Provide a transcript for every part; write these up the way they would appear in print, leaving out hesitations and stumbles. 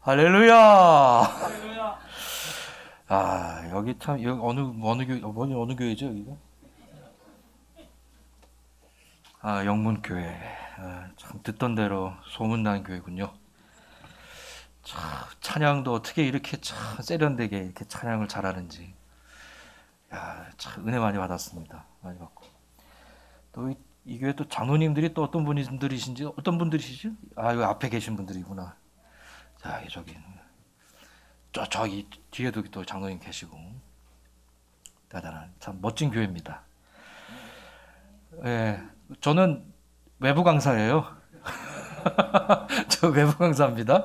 할렐루야. 할렐루야. 아, 여기 참 여기 어느 교회죠, 여기가? 아, 영문교회. 아, 참 듣던 대로 소문난 교회군요. 참 찬양도 어떻게 이렇게 참 세련되게 이렇게 찬양을 잘하는지. 야, 참 은혜 많이 받았습니다. 많이 받고. 또 이 교회 또 장로님들이 또 어떤 분들이시지? 아, 여기 앞에 계신 분들이구나. 자, 저기 저기 뒤에도 또 장로님 계시고 대단한 참 멋진 교회입니다. 예, 저는 외부 강사예요. 저 외부 강사입니다.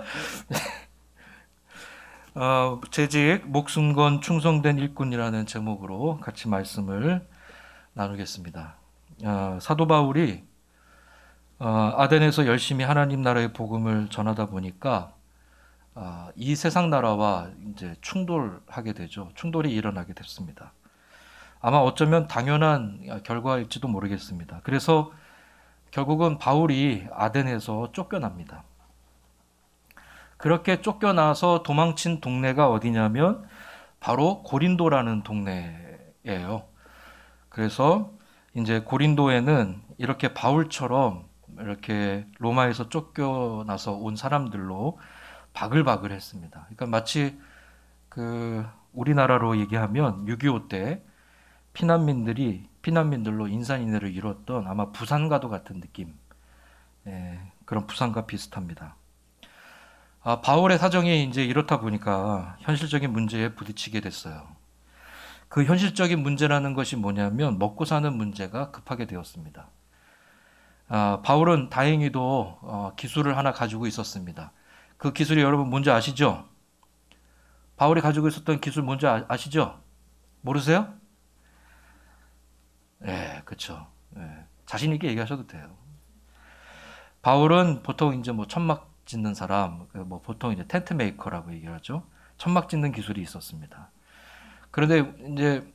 재직 목숨 건 충성된 일꾼이라는 제목으로 같이 말씀을 나누겠습니다. 사도 바울이 아덴에서 열심히 하나님 나라의 복음을 전하다 보니까 이 세상 나라와 이제 충돌하게 되죠. 충돌이 일어나게 됐습니다. 아마 어쩌면 당연한 결과일지도 모르겠습니다. 그래서 결국은 바울이 아덴에서 쫓겨납니다. 그렇게 쫓겨나서 도망친 동네가 어디냐면 바로 고린도라는 동네예요. 그래서 이제 고린도에는 이렇게 바울처럼 이렇게 로마에서 쫓겨나서 온 사람들로 바글바글 했습니다. 그러니까 마치 그 우리나라로 얘기하면 6.25 때 피난민들로 인산인해를 이뤘던 아마 부산과도 같은 느낌. 그런 부산과 비슷합니다. 바울의 사정이 이제 이렇다 보니까 현실적인 문제에 부딪히게 됐어요. 그 현실적인 문제라는 것이 뭐냐면 먹고 사는 문제가 급하게 되었습니다. 바울은 다행히도 기술을 하나 가지고 있었습니다. 그 기술이 여러분 뭔지 아시죠? 바울이 가지고 있었던 기술 뭔지 아시죠? 모르세요? 네, 그렇죠. 자신 있게 얘기하셔도 돼요. 바울은 보통 이제 뭐 천막 짓는 사람, 뭐 보통 이제 텐트 메이커라고 얘기하죠. 천막 짓는 기술이 있었습니다. 그런데 이제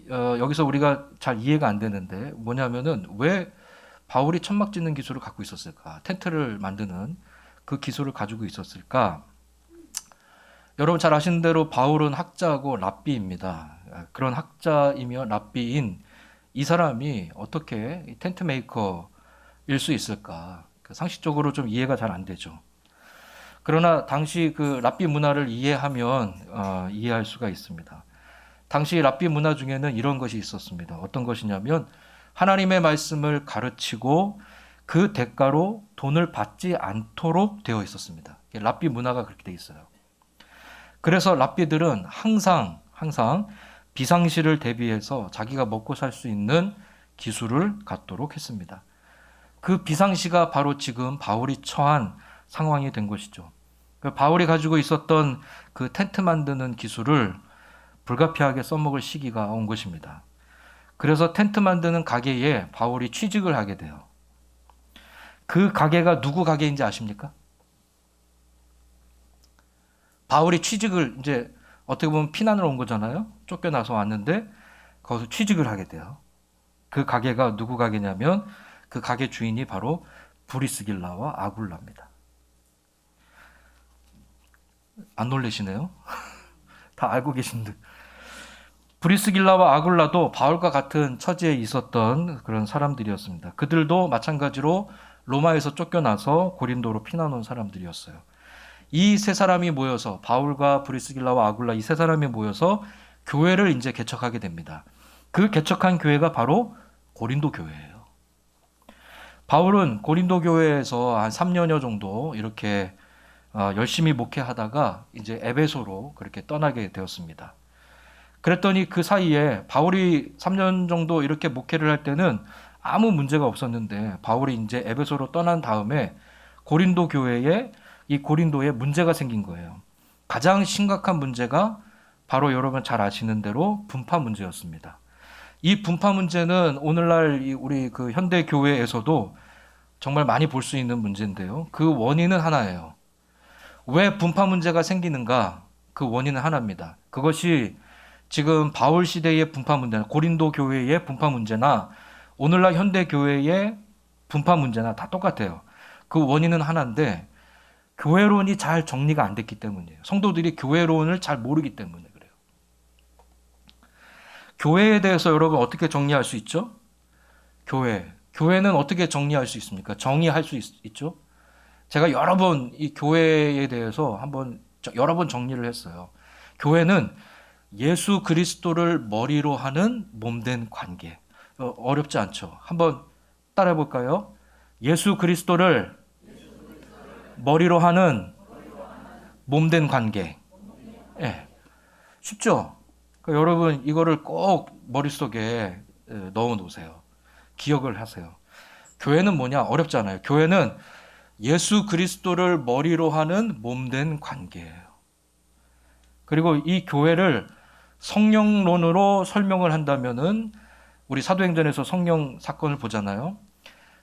여기서 우리가 잘 이해가 안 되는데 뭐냐면은 왜 바울이 천막 짓는 기술을 갖고 있었을까? 텐트를 만드는 그 기술을 가지고 있었을까? 여러분 잘 아시는 대로 바울은 학자고 랍비입니다. 그런 학자이며 랍비인 이 사람이 어떻게 텐트 메이커일 수 있을까? 상식적으로 좀 이해가 잘 안 되죠. 그러나 당시 그 랍비 문화를 이해하면 이해할 수가 있습니다. 당시 랍비 문화 중에는 이런 것이 있었습니다. 어떤 것이냐면 하나님의 말씀을 가르치고 그 대가로 돈을 받지 않도록 되어 있었습니다. 랍비 문화가 그렇게 되어 있어요. 그래서 랍비들은 항상 비상시를 대비해서 자기가 먹고 살 수 있는 기술을 갖도록 했습니다. 그 비상시가 바로 지금 바울이 처한 상황이 된 것이죠. 바울이 가지고 있었던 그 텐트 만드는 기술을 불가피하게 써먹을 시기가 온 것입니다. 그래서 텐트 만드는 가게에 바울이 취직을 하게 돼요. 그 가게가 누구 가게인지 아십니까? 바울이 취직을 이제 어떻게 보면 피난을 온 거잖아요. 쫓겨나서 왔는데 거기서 취직을 하게 돼요. 그 가게가 누구 가게냐면 그 가게 주인이 바로 브리스길라와 아굴라입니다. 안 놀라시네요? 다 알고 계신데. 브리스길라와 아굴라도 바울과 같은 처지에 있었던 그런 사람들이었습니다. 그들도 마찬가지로 로마에서 쫓겨나서 고린도로 피난 온 사람들이었어요. 이 세 사람이 모여서 바울과 브리스길라와 아굴라 이 세 사람이 모여서 교회를 이제 개척하게 됩니다. 그 개척한 교회가 바로 고린도 교회예요. 바울은 고린도 교회에서 한 3년여 정도 이렇게 열심히 목회하다가 이제 에베소로 그렇게 떠나게 되었습니다. 그랬더니 그 사이에 바울이 3년 정도 이렇게 목회를 할 때는 아무 문제가 없었는데 바울이 이제 에베소로 떠난 다음에 고린도 교회에 이 고린도에 문제가 생긴 거예요. 가장 심각한 문제가 바로 여러분 잘 아시는 대로 분파 문제였습니다. 이 분파 문제는 오늘날 우리 그 현대 교회에서도 정말 많이 볼 수 있는 문제인데요. 그 원인은 하나예요. 왜 분파 문제가 생기는가? 그 원인은 하나입니다. 그것이 지금 바울 시대의 분파 문제나 고린도 교회의 분파 문제나 오늘날 현대 교회의 분파 문제나 다 똑같아요. 그 원인은 하나인데 교회론이 잘 정리가 안 됐기 때문이에요. 성도들이 교회론을 잘 모르기 때문에 그래요. 교회에 대해서 여러분 어떻게 정리할 수 있죠? 교회는 어떻게 정리할 수 있습니까? 정의할 수 있죠? 제가 여러 번 이 교회에 대해서 여러 번 정리를 했어요. 교회는 예수 그리스도를 머리로 하는 몸된 관계. 어렵지 않죠? 한번 따라해 볼까요? 예수 그리스도를 머리로 하는 몸된 관계. 예. 쉽죠? 그러니까 여러분 이거를 꼭 머릿속에 넣어 놓으세요. 기억을 하세요. 교회는 뭐냐? 어렵잖아요. 교회는 예수 그리스도를 머리로 하는 몸된 관계예요. 그리고 이 교회를 성령론으로 설명을 한다면은 우리 사도행전에서 성령 사건을 보잖아요.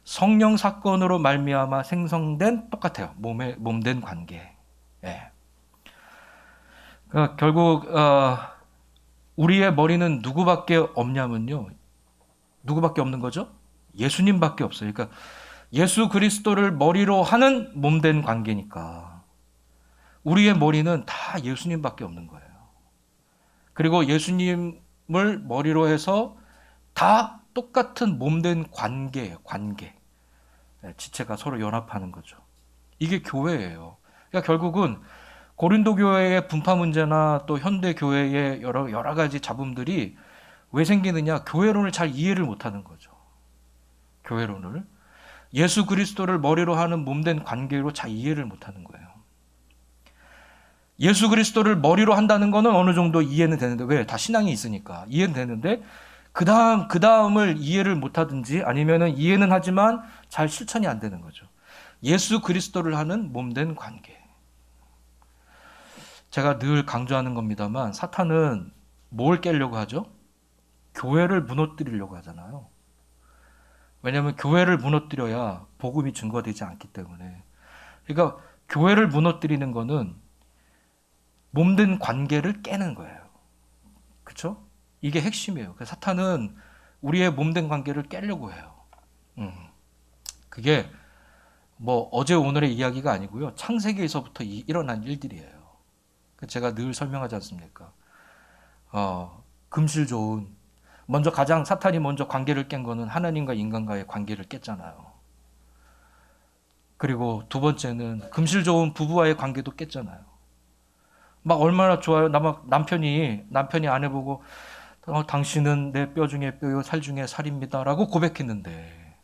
성령 사건으로 말미암아 생성된 똑같아요. 몸된 관계. 예. 그러니까 결국 우리의 머리는 누구밖에 없냐면요. 누구밖에 없는 거죠? 예수님밖에 없어요. 그러니까 예수 그리스도를 머리로 하는 몸된 관계니까 우리의 머리는 다 예수님밖에 없는 거예요. 그리고 예수님을 머리로 해서 다 똑같은 몸된 관계예요. 관계. 지체가 서로 연합하는 거죠. 이게 교회예요. 그러니까 결국은 고린도 교회의 분파 문제나 또 현대 교회의 여러 가지 잡음들이 왜 생기느냐? 교회론을 잘 이해를 못하는 거죠. 교회론을 예수 그리스도를 머리로 하는 몸된 관계로 잘 이해를 못하는 거예요. 예수 그리스도를 머리로 한다는 거는 어느 정도 이해는 되는데 왜? 다 신앙이 있으니까 이해는 되는데 그 다음을 이해를 못하든지 아니면은 이해는 하지만 잘 실천이 안 되는 거죠. 예수 그리스도를 하는 몸된 관계. 제가 늘 강조하는 겁니다만 사탄은 뭘 깨려고 하죠? 교회를 무너뜨리려고 하잖아요. 왜냐하면 교회를 무너뜨려야 복음이 증거되지 않기 때문에. 그러니까 교회를 무너뜨리는 거는 몸된 관계를 깨는 거예요. 그렇죠? 이게 핵심이에요. 사탄은 우리의 몸된 관계를 깨려고 해요. 그게 뭐 어제 오늘의 이야기가 아니고요. 창세기에서부터 일어난 일들이에요. 제가 늘 설명하지 않습니까? 금실 좋은 사탄이 먼저 관계를 깬 거는 하나님과 인간과의 관계를 깼잖아요. 그리고 두 번째는 금실 좋은 부부와의 관계도 깼잖아요. 막 얼마나 좋아요. 남편이 아내 보고 당신은 내 뼈 중에 뼈요 살 중에 살입니다라고 고백했는데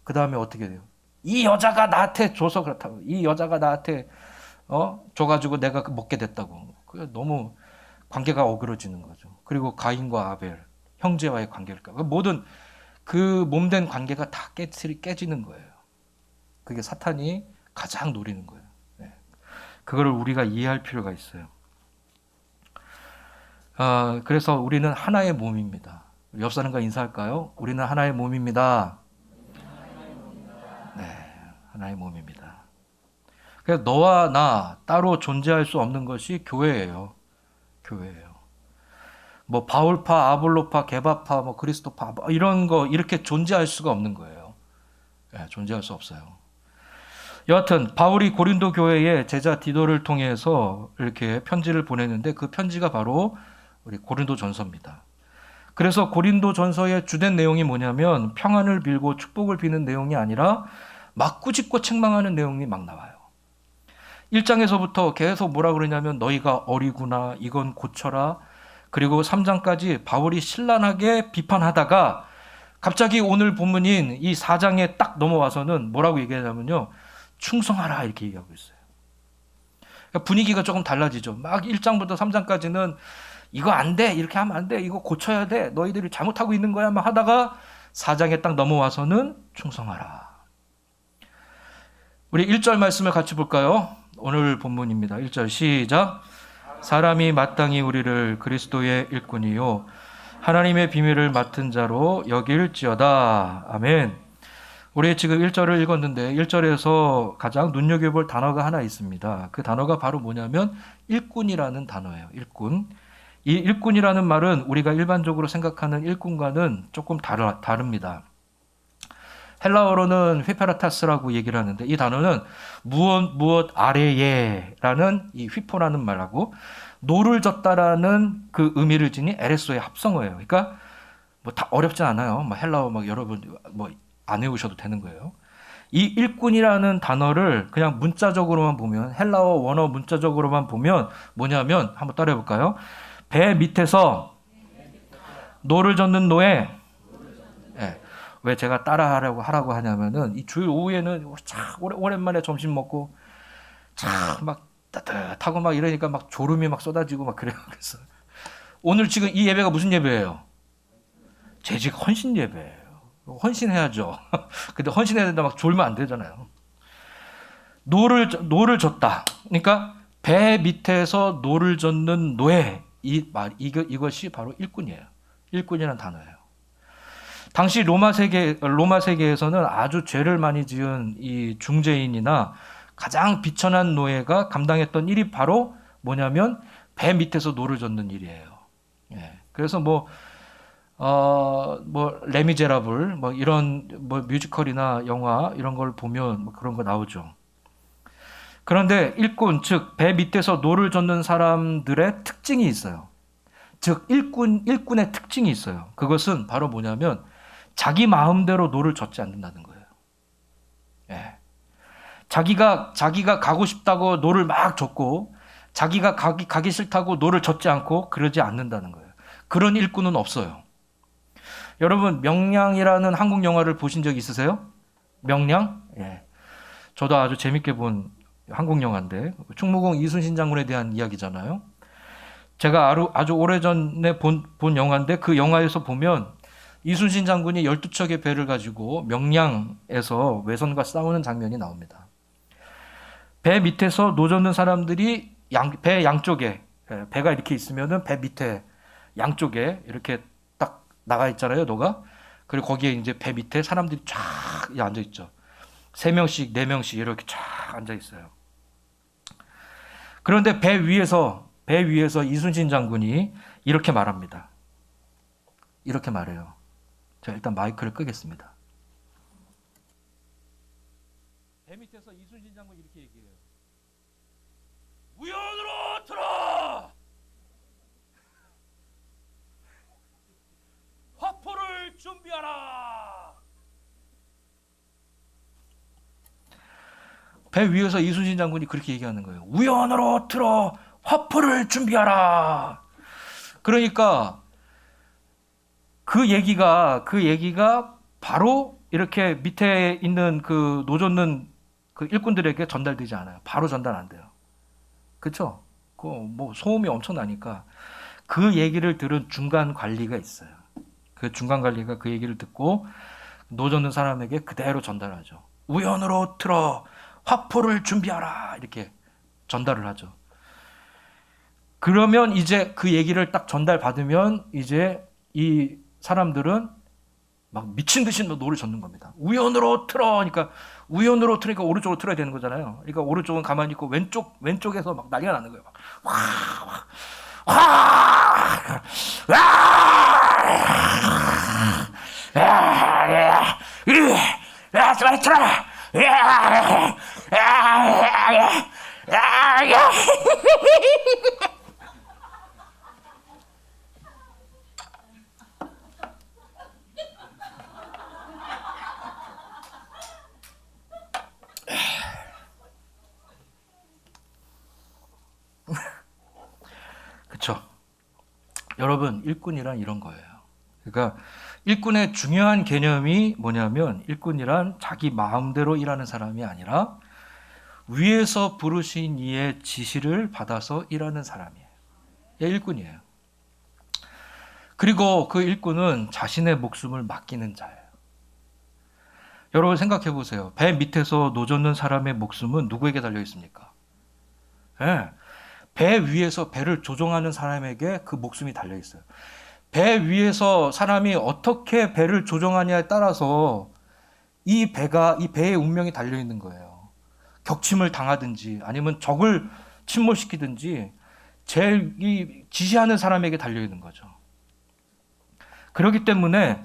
그 다음에 어떻게 돼요? 이 여자가 나한테 줘서 그렇다고. 이 여자가 나한테 줘가지고 내가 먹게 됐다고. 너무 관계가 어그러지는 거죠. 그리고 가인과 아벨 형제와의 관계를 모든 그 몸된 관계가 다 깨지는 거예요. 그게 사탄이 가장 노리는 거예요. 그거를 우리가 이해할 필요가 있어요. 그래서 우리는 하나의 몸입니다. 옆 사람과 인사할까요? 우리는 하나의 몸입니다. 네, 하나의 몸입니다. 그래서 너와 나 따로 존재할 수 없는 것이 교회예요. 교회예요. 뭐 바울파, 아볼로파, 게바파, 뭐 그리스도파 이런 거 이렇게 존재할 수가 없는 거예요. 존재할 수 없어요. 여하튼 바울이 고린도 교회에 제자 디도를 통해서 이렇게 편지를 보냈는데 그 편지가 바로 우리 고린도 전서입니다. 그래서 고린도 전서의 주된 내용이 뭐냐면 평안을 빌고 축복을 비는 내용이 아니라 막 꾸짖고 책망하는 내용이 막 나와요. 1장에서부터 계속 뭐라 그러냐면 너희가 어리구나, 이건 고쳐라. 그리고 3장까지 바울이 신랄하게 비판하다가 갑자기 오늘 본문인 이 4장에 딱 넘어와서는 뭐라고 얘기하냐면요. 충성하라 이렇게 얘기하고 있어요. 그러니까 분위기가 조금 달라지죠. 막 1장부터 3장까지는 이거 안 돼, 이렇게 하면 안 돼, 이거 고쳐야 돼, 너희들이 잘못하고 있는 거야 막 하다가 4장에 딱 넘어와서는 충성하라. 우리 1절 말씀을 같이 볼까요? 오늘 본문입니다. 1절 시작. 사람이 마땅히 우리를 그리스도의 일꾼이요 하나님의 비밀을 맡은 자로 여길지어다. 아멘. 우리 지금 1절을 읽었는데 1절에서 가장 눈여겨볼 단어가 하나 있습니다. 그 단어가 바로 뭐냐면 일꾼이라는 단어예요. 일꾼. 이 일꾼이라는 말은 우리가 일반적으로 생각하는 일꾼과는 조금 다릅니다. 헬라어로는 휘페라타스라고 얘기를 하는데 이 단어는 무엇 아래에라는 이 휘포라는 말하고 노를 젓다라는 그 의미를 지닌 에레소의 합성어예요. 그러니까 뭐 다 어렵지 않아요. 뭐 헬라어 막 여러분 뭐 안 외우셔도 되는 거예요. 이 일꾼이라는 단어를 그냥 문자적으로만 보면 헬라어 원어 문자적으로만 보면 뭐냐면 한번 따라해 볼까요? 배 밑에서 노를 젓는 노예. 예. 왜 제가 따라하라고 하냐면은 이 주일 오후에는 참 오랜만에 점심 먹고 참 막 따뜻하고 막 이러니까 막 졸음이 막 쏟아지고 막 그래요. 그래서 오늘 지금 이 예배가 무슨 예배예요? 재직 헌신 예배예요. 헌신해야죠. 근데 헌신해야 된다 막 졸면 안 되잖아요. 노를 젓다. 그러니까 배 밑에서 노를 젓는 노예. 이것이 바로 일꾼이에요. 일꾼이라는 단어예요. 당시 로마 세계에서는 아주 죄를 많이 지은 이 중재인이나 가장 비천한 노예가 감당했던 일이 바로 뭐냐면 배 밑에서 노를 젓는 일이에요. 예. 그래서 뭐 레미제라블 뭐 이런 뭐 뮤지컬이나 영화 이런 걸 보면 뭐 그런 거 나오죠. 그런데 일꾼 즉 배 밑에서 노를 젓는 사람들의 특징이 있어요. 즉 일꾼의 특징이 있어요. 그것은 바로 뭐냐면 자기 마음대로 노를 젓지 않는다는 거예요. 예. 자기가 가고 싶다고 노를 막 젓고 자기가 가기 싫다고 노를 젓지 않고 그러지 않는다는 거예요. 그런 일꾼은 없어요. 여러분 명량이라는 한국 영화를 보신 적 있으세요? 명량? 예. 저도 아주 재밌게 본 한국 영화인데 충무공 이순신 장군에 대한 이야기잖아요. 제가 아주 오래전에 본 영화인데 그 영화에서 보면 이순신 장군이 12척의 배를 가지고 명량에서 외선과 싸우는 장면이 나옵니다. 배 밑에서 노 젓는 사람들이 배 양쪽에 배가 이렇게 있으면은 배 밑에 양쪽에 이렇게 딱 나가 있잖아요, 노가. 그리고 거기에 이제 배 밑에 사람들이 쫙 앉아 있죠. 3명씩, 4명씩 이렇게 쫙 앉아 있어요. 그런데 배 위에서 이순신 장군이 이렇게 말합니다. 이렇게 말해요. 제가 일단 마이크를 끄겠습니다. 배 밑에서 이순신 장군이 이렇게 얘기해요. 우연으로 들어! 화포를 준비하라! 배 위에서 이순신 장군이 그렇게 얘기하는 거예요. 우연으로 틀어 화포를 준비하라. 그러니까 그 얘기가 바로 이렇게 밑에 있는 그 노젓는 그 일꾼들에게 전달되지 않아요. 바로 전달 안 돼요. 그렇죠? 그 뭐 소음이 엄청나니까 그 얘기를 들은 중간 관리가 있어요. 그 중간 관리가 그 얘기를 듣고 노젓는 사람에게 그대로 전달하죠. 우연으로 틀어 화포를 준비하라 이렇게 전달을 하죠. 그러면 이제 그 얘기를 딱 전달받으면 이제 이 사람들은 막 미친 듯이 노를 젓는 겁니다. 우연으로 틀으니까 오른쪽으로 틀어야 되는 거잖아요. 그러니까 오른쪽은 가만히 있고 왼쪽에서 막 난리가 나는 거예요. 빨리 틀어! 그렇죠. 여러분 일꾼이란 이런 거예요. 그러니까 일꾼의 중요한 개념이 뭐냐면 일꾼이란 자기 마음대로 일하는 사람이 아니라 위에서 부르신 이의 지시를 받아서 일하는 사람이에요. 얘 일꾼이에요. 그리고 그 일꾼은 자신의 목숨을 맡기는 자예요. 여러분 생각해 보세요. 배 밑에서 노젓는 사람의 목숨은 누구에게 달려 있습니까? 네. 배 위에서 배를 조종하는 사람에게 그 목숨이 달려 있어요. 배 위에서 사람이 어떻게 배를 조종하냐에 따라서 이 배의 운명이 달려 있는 거예요. 격침을 당하든지 아니면 적을 침몰시키든지 제일 지시하는 사람에게 달려 있는 거죠. 그렇기 때문에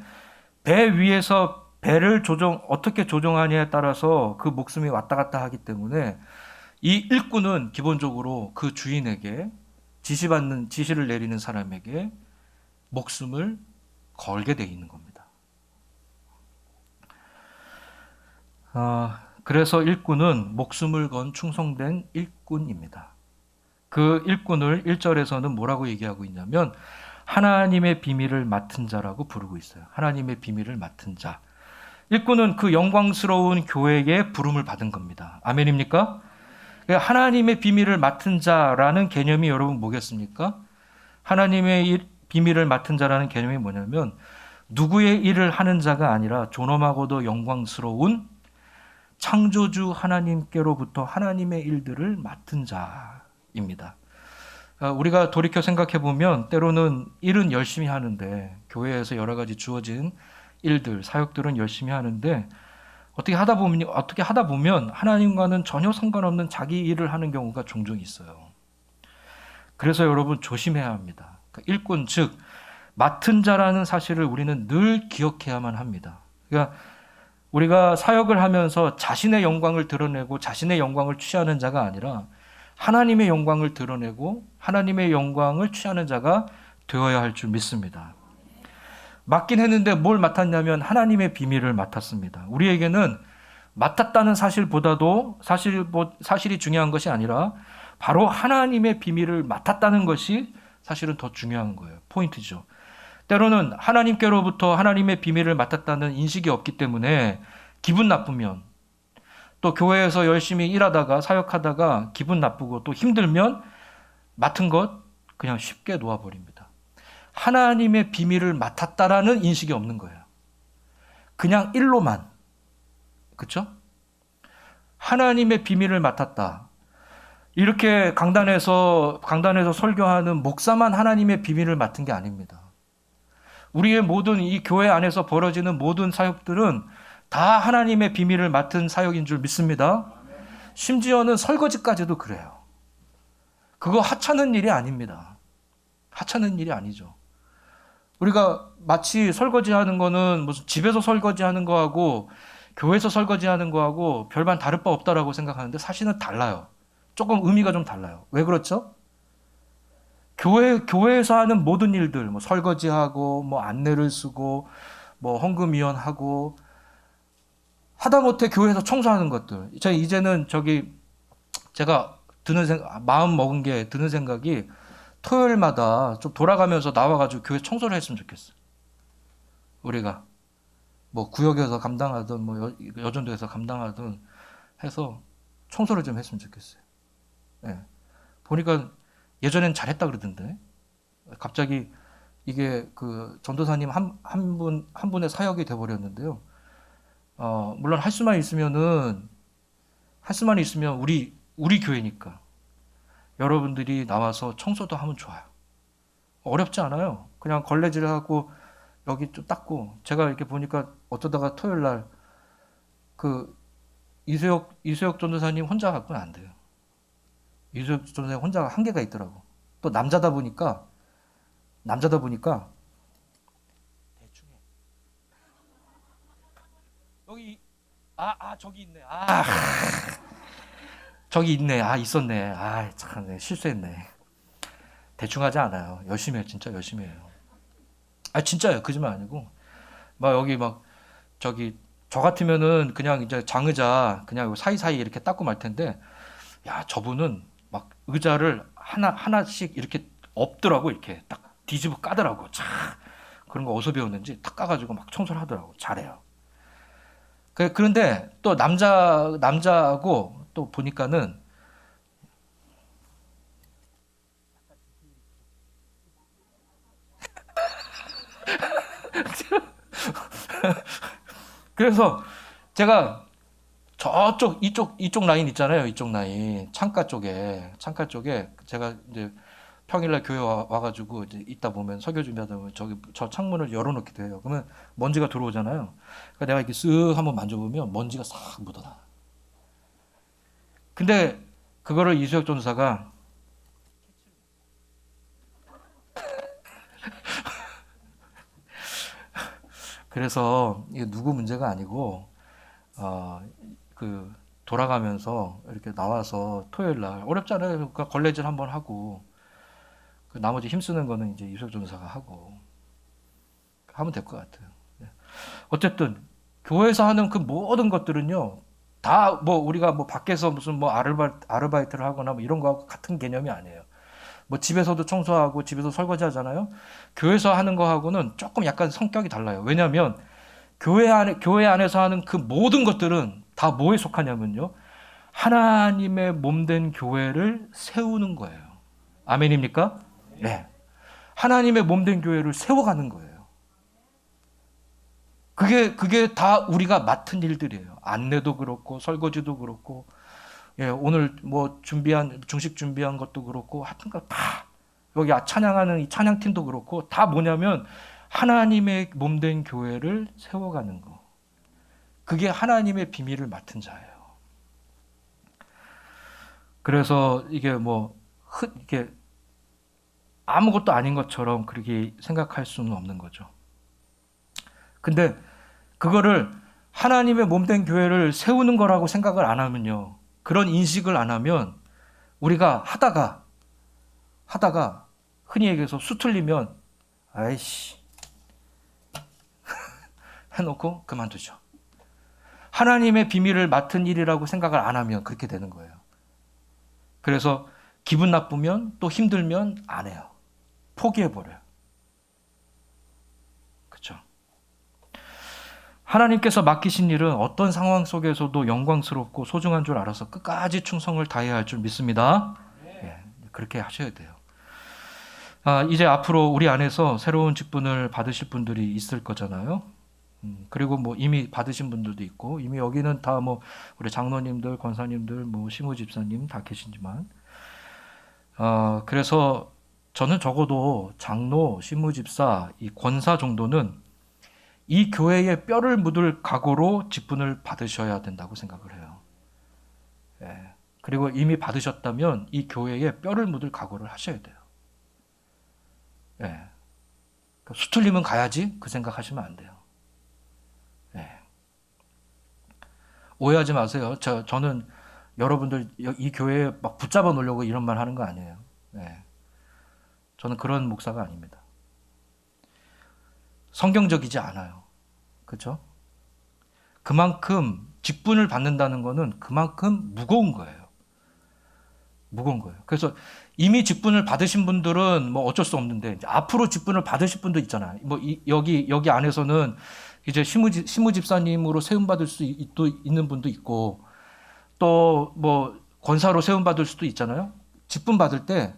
배 위에서 배를 어떻게 조종하냐에 따라서 그 목숨이 왔다 갔다 하기 때문에 이 일꾼은 기본적으로 그 주인에게 지시를 내리는 사람에게 목숨을 걸게 돼 있는 겁니다. 그래서 일꾼은 목숨을 건 충성된 일꾼입니다. 그 일꾼을 1절에서는 뭐라고 얘기하고 있냐면 하나님의 비밀을 맡은 자라고 부르고 있어요. 하나님의 비밀을 맡은 자. 일꾼은 그 영광스러운 교회에 부름을 받은 겁니다. 아멘입니까? 하나님의 비밀을 맡은 자라는 개념이 여러분 뭐겠습니까? 하나님의 비밀을 맡은 자라는 개념이 뭐냐면 누구의 일을 하는 자가 아니라 존엄하고도 영광스러운 창조주 하나님께로부터 하나님의 일들을 맡은 자입니다. 우리가 돌이켜 생각해 보면 때로는 일은 열심히 하는데 교회에서 여러 가지 주어진 일들, 사역들은 열심히 하는데 어떻게 하다 보면 하나님과는 전혀 상관없는 자기 일을 하는 경우가 종종 있어요. 그래서 여러분 조심해야 합니다. 일꾼 즉 맡은 자라는 사실을 우리는 늘 기억해야만 합니다. 그러니까 우리가 사역을 하면서 자신의 영광을 드러내고 자신의 영광을 취하는 자가 아니라 하나님의 영광을 드러내고 하나님의 영광을 취하는 자가 되어야 할 줄 믿습니다. 맡긴 했는데 뭘 맡았냐면 하나님의 비밀을 맡았습니다. 우리에게는 맡았다는 사실보다도 사실이 중요한 것이 아니라 바로 하나님의 비밀을 맡았다는 것이 사실은 더 중요한 거예요. 포인트죠. 때로는 하나님께로부터 하나님의 비밀을 맡았다는 인식이 없기 때문에 기분 나쁘면 또 교회에서 열심히 일하다가 사역하다가 기분 나쁘고 또 힘들면 맡은 것 그냥 쉽게 놓아버립니다. 하나님의 비밀을 맡았다라는 인식이 없는 거예요. 그냥 일로만. 그렇죠? 하나님의 비밀을 맡았다. 이렇게 강단에서 설교하는 목사만 하나님의 비밀을 맡은 게 아닙니다. 우리의 모든 이 교회 안에서 벌어지는 모든 사역들은 다 하나님의 비밀을 맡은 사역인 줄 믿습니다. 심지어는 설거지까지도 그래요. 그거 하찮은 일이 아닙니다. 하찮은 일이 아니죠. 우리가 마치 설거지하는 거는 무슨 집에서 설거지하는 거하고 교회에서 설거지하는 거하고 별반 다를 바 없다라고 생각하는데 사실은 달라요. 조금 의미가 좀 달라요. 왜 그렇죠? 교회에서 하는 모든 일들, 뭐 설거지하고, 뭐 안내를 쓰고, 뭐 헌금위원하고, 하다못해 교회에서 청소하는 것들. 이제는 제가 마음 먹은 게 드는 생각이 토요일마다 좀 돌아가면서 나와가지고 교회 청소를 했으면 좋겠어요. 우리가 뭐 구역에서 감당하든 뭐 여전도에서 감당하든 해서 청소를 좀 했으면 좋겠어요. 네. 보니까 예전엔 잘했다 그러던데 갑자기 이게 그 전도사님 한 분의 사역이 돼버렸는데요. 물론 할 수만 있으면 우리 교회니까 여러분들이 나와서 청소도 하면 좋아요. 어렵지 않아요. 그냥 걸레질하고 여기 좀 닦고 제가 이렇게 보니까 어쩌다가 토요일 날 그 이수혁 전도사님 혼자 갖고는 안 돼요. 이수혁 전도사님 혼자가 한계가 있더라고. 또 남자다 보니까 대충 해. 여기 저기 있네. 저기 있네. 있었네. 참 실수했네. 대충 하지 않아요. 열심히 해요. 진짜 열심히 해요. 진짜요. 거짓말 아니고. 막 여기 막 저기 저 같으면은 그냥 이제 장의자 그냥 사이사이 이렇게 닦고 말 텐데 야, 저분은 막 의자를 하나씩 이렇게 엎더라고. 이렇게 딱 뒤집어 까더라고. 참 그런 거 어디서 배웠는지 탁 까가지고 막 청소를 하더라고. 잘해요. 그런데 또 남자하고 또 보니까는 그래서 제가 이쪽 라인 있잖아요. 이쪽 라인 창가 쪽에 제가 이제 평일날 교회 와가지고 이제 있다 보면 설교 준비하다 보면 저 창문을 열어놓기도 해요. 그러면 먼지가 들어오잖아요. 그러니까 내가 이렇게 쓱 한번 만져보면 먼지가 싹 묻어나. 근데 그거를 이수혁 전사가 그래서 이게 누구 문제가 아니고 그 돌아가면서 이렇게 나와서 토요일 날 어렵잖아요. 그러니까 걸레질 한번 하고 그 나머지 힘쓰는 거는 이제 이수혁 전사가 하고 하면 될 것 같아요. 네. 어쨌든 교회에서 하는 그 모든 것들은요, 다 뭐 우리가 뭐 밖에서 무슨 뭐 아르바이트를 하거나 뭐 이런 거하고 같은 개념이 아니에요. 뭐 집에서도 청소하고 집에서 설거지 하잖아요. 교회에서 하는 거하고는 조금 약간 성격이 달라요. 왜냐하면 교회 안에서 하는 그 모든 것들은 다 뭐에 속하냐면요, 하나님의 몸된 교회를 세우는 거예요. 아멘입니까? 네. 하나님의 몸된 교회를 세워가는 거예요. 그게 다 우리가 맡은 일들이에요. 안내도 그렇고, 설거지도 그렇고, 예, 오늘 뭐 중식 준비한 것도 그렇고, 하여튼 다, 여기 찬양하는 이 찬양팀도 그렇고, 다 뭐냐면, 하나님의 몸된 교회를 세워가는 거. 그게 하나님의 비밀을 맡은 자예요. 그래서 이게 이게 아무것도 아닌 것처럼 그렇게 생각할 수는 없는 거죠. 근데 그거를 하나님의 몸된 교회를 세우는 거라고 생각을 안 하면요, 그런 인식을 안 하면 우리가 하다가 흔히 얘기해서 수틀리면 아이씨 해놓고 그만두죠. 하나님의 비밀을 맡은 일이라고 생각을 안 하면 그렇게 되는 거예요. 그래서 기분 나쁘면 또 힘들면 안 해요. 포기해버려요. 그렇죠? 하나님께서 맡기신 일은 어떤 상황 속에서도 영광스럽고 소중한 줄 알아서 끝까지 충성을 다해야 할 줄 믿습니다. 예, 그렇게 하셔야 돼요. 이제 앞으로 우리 안에서 새로운 직분을 받으실 분들이 있을 거잖아요. 그리고 뭐 이미 받으신 분들도 있고, 이미 여기는 다 뭐 우리 장로님들, 권사님들, 뭐 시무 집사님 다 계시지만, 그래서 저는 적어도 장로, 시무 집사, 이 권사 정도는 이 교회에 뼈를 묻을 각오로 직분을 받으셔야 된다고 생각을 해요. 예. 그리고 이미 받으셨다면 이 교회에 뼈를 묻을 각오를 하셔야 돼요. 예. 수틀리면 가야지 그 생각하시면 안 돼요. 예. 오해하지 마세요. 저는 여러분들 이 교회에 막 붙잡아 놓으려고 이런 말 하는 거 아니에요. 예. 저는 그런 목사가 아닙니다. 성경적이지 않아요. 그렇죠? 그만큼 직분을 받는다는 거는 그만큼 무거운 거예요. 무거운 거예요. 그래서 이미 직분을 받으신 분들은 뭐 어쩔 수 없는데, 이제 앞으로 직분을 받으실 분도 있잖아요. 뭐 여기 안에서는 이제 시무 집사님으로 세움 받을 수 있는 분도 있고, 또 뭐 권사로 세움 받을 수도 있잖아요. 직분 받을 때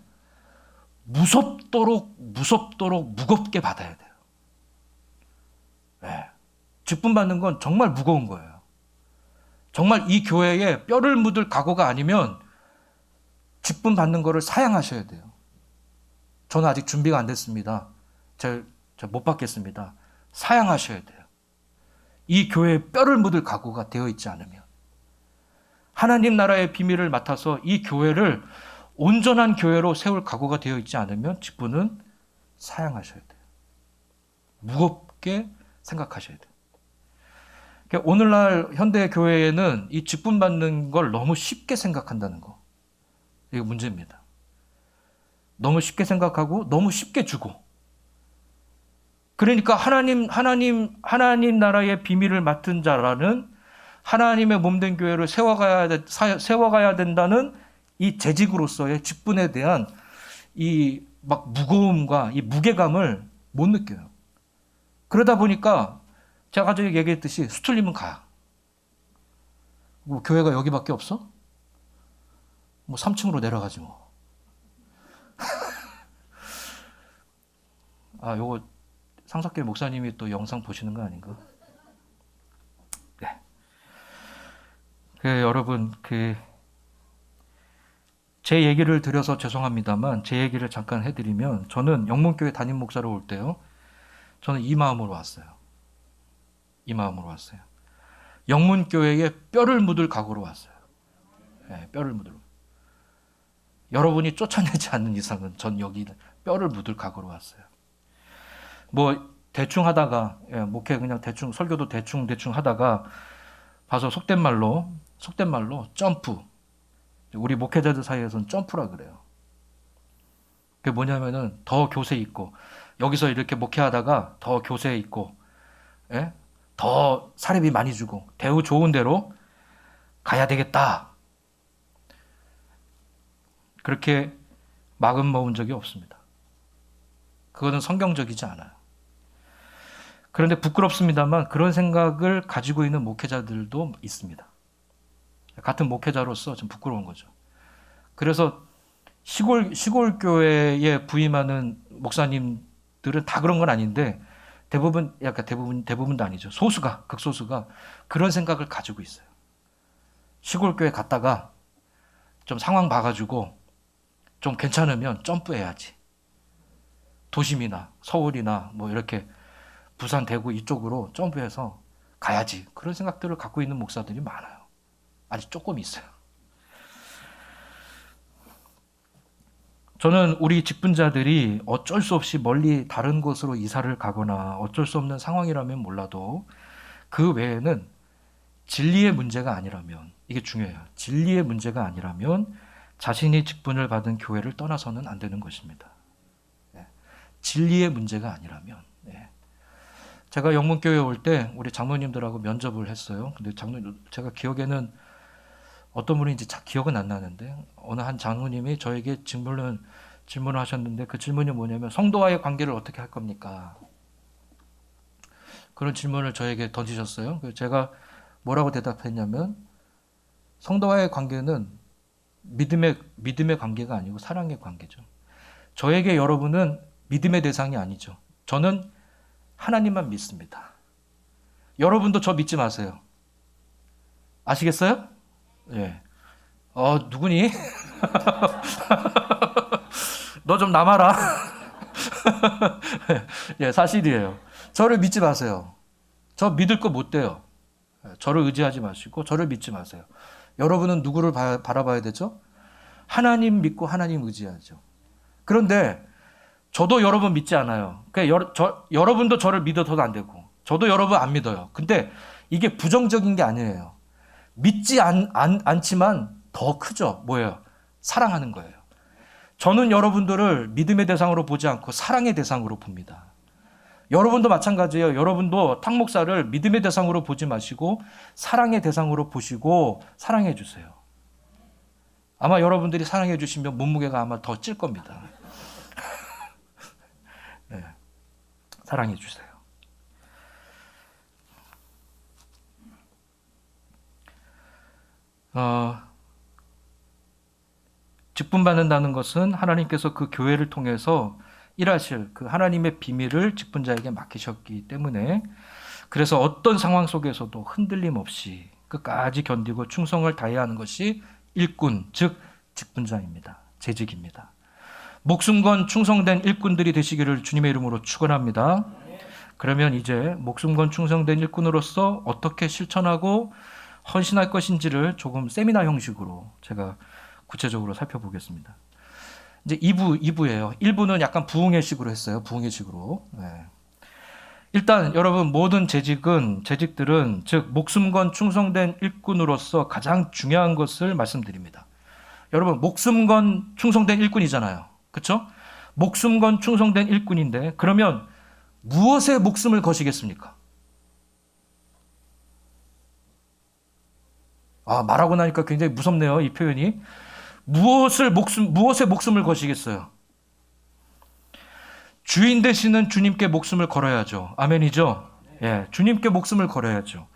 무섭도록 무겁게 받아야 돼요. 네. 직분 받는 건 정말 무거운 거예요. 정말 이 교회에 뼈를 묻을 각오가 아니면 직분 받는 거를 사양하셔야 돼요. 저는 아직 준비가 안 됐습니다. 제가 못 받겠습니다. 사양하셔야 돼요. 이 교회에 뼈를 묻을 각오가 되어 있지 않으면, 하나님 나라의 비밀을 맡아서 이 교회를 온전한 교회로 세울 각오가 되어 있지 않으면 직분은 사양하셔야 돼요. 무겁게 생각하셔야 돼요. 그러니까 오늘날 현대 교회에는 이 직분 받는 걸 너무 쉽게 생각한다는 거, 이게 문제입니다. 너무 쉽게 생각하고 너무 쉽게 주고, 그러니까 하나님 나라의 비밀을 맡은 자라는, 하나님의 몸된 교회를 세워가야 된다는 이 재직으로서의 직분에 대한 이 막 무거움과 이 무게감을 못 느껴요. 그러다 보니까 제가 아까 전에 얘기했듯이 수틀리면 가. 뭐 교회가 여기밖에 없어? 뭐 3층으로 내려가지 뭐. 요거 상석계 목사님이 또 영상 보시는 거 아닌가? 네. 여러분, 제 얘기를 드려서 죄송합니다만, 제 얘기를 잠깐 해드리면, 저는 영문교회 담임 목사로 올 때요, 저는 이 마음으로 왔어요. 이 마음으로 왔어요. 영문교회에 뼈를 묻을 각오로 왔어요. 네, 뼈를 묻을. 여러분이 쫓아내지 않는 이상은 전 여기 뼈를 묻을 각오로 왔어요. 뭐 대충 하다가, 목회 그냥 대충, 설교도 대충 하다가 봐서 속된 말로 점프. 우리 목회자들 사이에서는 점프라 그래요. 그게 뭐냐면은 더 교세 있고, 여기서 이렇게 목회하다가 더 교세 있고, 예? 더 사례비 많이 주고, 대우 좋은 데로 가야 되겠다. 그렇게 마음 먹은 적이 없습니다. 그거는 성경적이지 않아요. 그런데 부끄럽습니다만 그런 생각을 가지고 있는 목회자들도 있습니다. 같은 목회자로서 좀 부끄러운 거죠. 그래서 시골 교회에 부임하는 목사님들은 다 그런 건 아닌데 대부분도 아니죠. 극소수가 그런 생각을 가지고 있어요. 시골 교회 갔다가 좀 상황 봐가지고 좀 괜찮으면 점프해야지. 도심이나 서울이나 뭐 이렇게 부산, 대구 이쪽으로 점프해서 가야지. 그런 생각들을 갖고 있는 목사들이 많아요. 아직 조금 있어요. 저는 우리 직분자들이 어쩔 수 없이 멀리 다른 곳으로 이사를 가거나 어쩔 수 없는 상황이라면 몰라도 그 외에는 진리의 문제가 아니라면, 이게 중요해요. 진리의 문제가 아니라면 자신이 직분을 받은 교회를 떠나서는 안 되는 것입니다. 진리의 문제가 아니라면. 제가 영문교회 올 때 우리 장로님들하고 면접을 했어요. 근데 제가 기억에는 어떤 분인지 기억은 안 나는데 어느 한 장로님이 저에게 질문을 하셨는데 그 질문이 뭐냐면 성도와의 관계를 어떻게 할 겁니까? 그런 질문을 저에게 던지셨어요. 그래서 제가 뭐라고 대답했냐면 성도와의 관계는 믿음의 관계가 아니고 사랑의 관계죠. 저에게 여러분은 믿음의 대상이 아니죠. 저는 하나님만 믿습니다. 여러분도 저 믿지 마세요. 아시겠어요? 예. 누구니? 너 좀 남아라. 예, 사실이에요. 저를 믿지 마세요. 저 믿을 거 못 돼요. 저를 의지하지 마시고 저를 믿지 마세요. 여러분은 누구를 바라봐야 되죠? 하나님 믿고 하나님 의지하죠. 그런데 저도 여러분 믿지 않아요. 그러니까 여러분도 저를 믿어서도 안 되고 저도 여러분 안 믿어요. 근데 이게 부정적인 게 아니에요. 믿지 않지만 더 크죠. 뭐예요? 사랑하는 거예요. 저는 여러분들을 믿음의 대상으로 보지 않고 사랑의 대상으로 봅니다. 여러분도 마찬가지예요. 여러분도 탕 목사를 믿음의 대상으로 보지 마시고 사랑의 대상으로 보시고 사랑해 주세요. 아마 여러분들이 사랑해 주시면 몸무게가 아마 더 찔 겁니다. 네, 사랑해 주세요. 직분받는다는 것은 하나님께서 그 교회를 통해서 일하실 그 하나님의 비밀을 직분자에게 맡기셨기 때문에 그래서 어떤 상황 속에서도 흔들림 없이 끝까지 견디고 충성을 다해야 하는 것이 일꾼, 즉 직분자입니다. 재직입니다. 목숨 건 충성된 일꾼들이 되시기를 주님의 이름으로 축원합니다. 그러면 이제 목숨 건 충성된 일꾼으로서 어떻게 실천하고 헌신할 것인지를 조금 세미나 형식으로 제가 구체적으로 살펴보겠습니다. 이제 2부예요. 1부는 약간 부흥회식으로 했어요. 부흥회식으로. 네. 일단 여러분 모든 재직들은 즉 목숨 건 충성된 일꾼으로서 가장 중요한 것을 말씀드립니다. 여러분 목숨 건 충성된 일꾼이잖아요. 그렇죠? 목숨 건 충성된 일꾼인데 그러면 무엇에 목숨을 거시겠습니까? 말하고 나니까 굉장히 무섭네요. 이 표현이. 무엇에 목숨을 거시겠어요? 주인 되시는 주님께 목숨을 걸어야죠. 아멘이죠? 예, 주님께 목숨을 걸어야죠.